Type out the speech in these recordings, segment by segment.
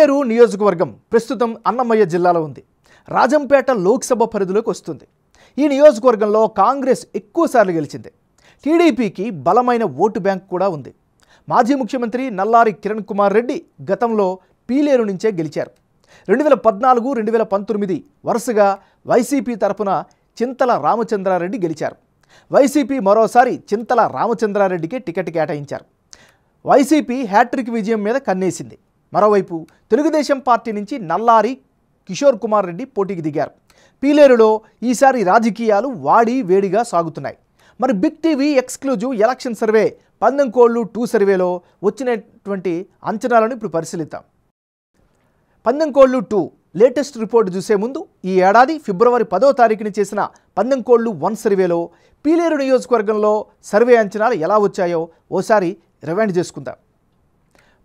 పీలేరు నియోజకవర్గం ప్రస్తుతం అన్నమయ్య జిల్లాలో ఉంది. రాజంపేట లోక్సభ పరిధిలోకి వస్తుంది. ఈ నియోజకవర్గంలో కాంగ్రెస్ ఎక్కువసార్లు గెలిచింది. టీడీపీకి బలమైన ఓటు బ్యాంక్ కూడా ఉంది. మాజీ ముఖ్యమంత్రి నల్లారి కిరణ్ కుమార్ రెడ్డి గతంలో పీలేరు నుంచే గెలిచారు. 2014, 2019 వరుసగా వైసీపీ తరపున చింతల రామచంద్రారెడ్డి గెలిచారు. వైసీపీ మరోసారి చింతల రామచంద్రారెడ్డికి టికెట్ కేటాయించారు. వైసీపీ హ్యాట్రిక్ విజయం మీద కన్నేసింది. మరోవైపు తెలుగుదేశం పార్టీ నుంచి నల్లారి కిషోర్ కుమార్ రెడ్డి పోటీకి దిగారు. పీలేరులో ఈసారి రాజకీయాలు వాడి వేడిగా సాగుతున్నాయి. మరి big TV exclusive election survey పందెంకోళ్ళు 2 సర్వేలో వచ్చినటువంటి అంచనాలను ఇప్పుడు పరిశీలిద్దాం. పందెంకోళ్ళు 2 లేటెస్ట్ రిపోర్టు చూసే ముందు ఈ ఏడాది ఫిబ్రవరి 10వ తారీఖున చేసిన పందెంకోళ్ళు 1 సర్వేలో పీలేరు నియోజకవర్గంలో సర్వే అంచనాలు ఎలా వచ్చాయో ఓసారి రివైండ్ చేసుకుందాం.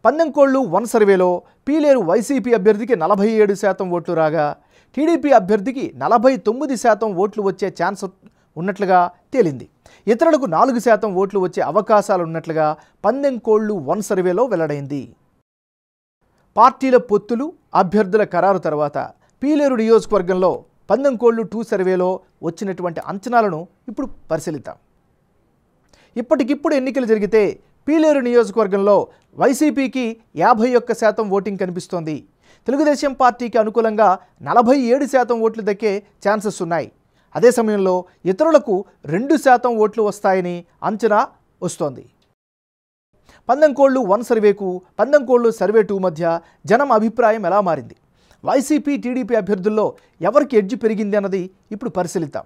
పందెంకోళ్ళు 1 సర్వేలో పీలేరు వైసీపీ అభ్యర్థికి 47% ఓట్లు రాగా టీడీపీ అభ్యర్థికి 49% ఓట్లు వచ్చే ఛాన్స్ ఉన్నట్లుగా తేలింది. ఇతరులకు 4% ఓట్లు వచ్చే అవకాశాలు ఉన్నట్లుగా పందెంకోళ్ళు 1 సర్వేలో వెల్లడైంది. పార్టీల పొత్తులు, అభ్యర్థుల ఖరారు తర్వాత పీలేరు నియోజకవర్గంలో పందెంకోళ్ళు 2 సర్వేలో వచ్చినటువంటి అంచనాలను ఇప్పుడు పరిశీలిద్దాం. ఇప్పటికిప్పుడు ఎన్నికలు జరిగితే పీలేరు నియోజకవర్గంలో వైసీపీకి 51% ఓటింగ్ కనిపిస్తోంది. తెలుగుదేశం పార్టీకి అనుకూలంగా 47% ఓట్లు దక్కే ఛాన్సెస్ ఉన్నాయి. అదే సమయంలో ఇతరులకు 2% ఓట్లు వస్తాయని అంచనా వస్తోంది. పందెంకోళ్ళు 1 సర్వేకు పందెంకోళ్ళు సర్వే 2 మధ్య జనం అభిప్రాయం ఎలా మారింది? వైసీపీ, టీడీపీ అభ్యర్థుల్లో ఎవరికి ఎడ్జ్ పెరిగింది అన్నది ఇప్పుడు పరిశీలిద్దాం.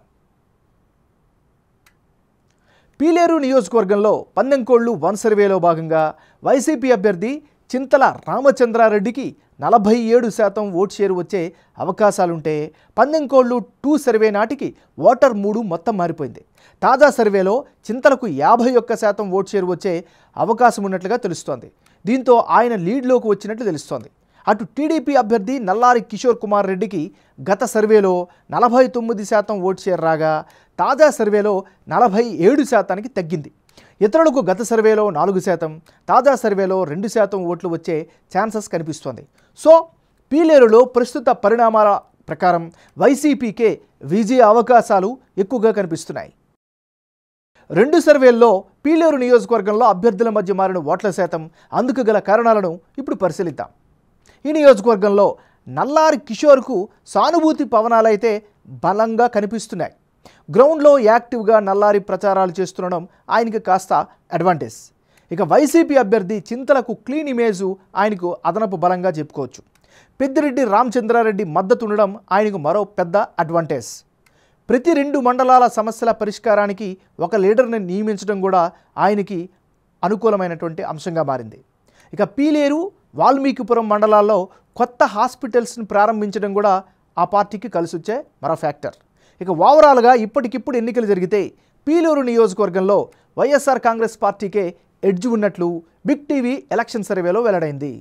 పీలేరు నియోజకవర్గంలో పందెంకోళ్ళు 1 సర్వేలో భాగంగా వైసీపీ అభ్యర్థి చింతల రామచంద్రారెడ్డికి 47% ఓట్ షేర్ వచ్చే అవకాశాలుంటే పందెంకోళ్ళు 2 సర్వే నాటికి ఓటర్ మూడు మొత్తం మారిపోయింది. తాజా సర్వేలో చింతలకు 51% ఓట్ షేర్ వచ్చే అవకాశం ఉన్నట్లుగా తెలుస్తోంది. దీంతో ఆయన లీడ్లోకి వచ్చినట్లు తెలుస్తోంది. అటు టీడీపీ అభ్యర్థి నల్లారి కిషోర్ కుమార్ రెడ్డికి గత సర్వేలో 49% ఓట్ షేర్ రాగా తాజా సర్వేలో 47%కి తగ్గింది. ఇతరులకు గత సర్వేలో 4%, తాజా సర్వేలో 2% ఓట్లు వచ్చే ఛాన్సెస్ కనిపిస్తోంది. సో పీలేరులో ప్రస్తుత పరిణామాల ప్రకారం వైసీపీకే విజయ అవకాశాలు ఎక్కువగా కనిపిస్తున్నాయి. 2 సర్వేల్లో పీలేరు నియోజకవర్గంలో అభ్యర్థుల మధ్య మారిన ఓట్ల శాతం, అందుకు గల కారణాలను ఇప్పుడు పరిశీలిద్దాం. ఈ నియోజకవర్గంలో నల్లారి కిషోర్కు సానుభూతి పవనాలైతే బలంగా కనిపిస్తున్నాయి. గ్రౌండ్లో యాక్టివ్గా నల్లారి ప్రచారాలు చేస్తుండడం ఆయనకు కాస్త అడ్వాంటేజ్. ఇక వైసీపీ అభ్యర్థి చింతలకు క్లీన్ ఇమేజు ఆయనకు అదనపు బలంగా చెప్పుకోవచ్చు. పెద్దిరెడ్డి రామచంద్రారెడ్డి మద్దతు ఉండడం ఆయనకు మరో పెద్ద అడ్వాంటేజ్. ప్రతి 2 మండలాల సమస్యల పరిష్కారానికి ఒక లీడర్ని నియమించడం కూడా ఆయనకి అనుకూలమైనటువంటి అంశంగా మారింది. ఇక పీలేరు, వాల్మీకిపురం మండలాల్లో కొత్త హాస్పిటల్స్ని ప్రారంభించడం కూడా ఆ పార్టీకి కలిసొచ్చే మరో ఫ్యాక్టర్. ఇక ఓవరాల్గా ఇప్పటికిప్పుడు ఎన్నికలు జరిగితే పీలేరు నియోజకవర్గంలో వైఎస్ఆర్ కాంగ్రెస్ పార్టీకే ఎడ్జ్ ఉన్నట్లు బిగ్ టీవీ ఎలక్షన్ సర్వేలో వెల్లడైంది.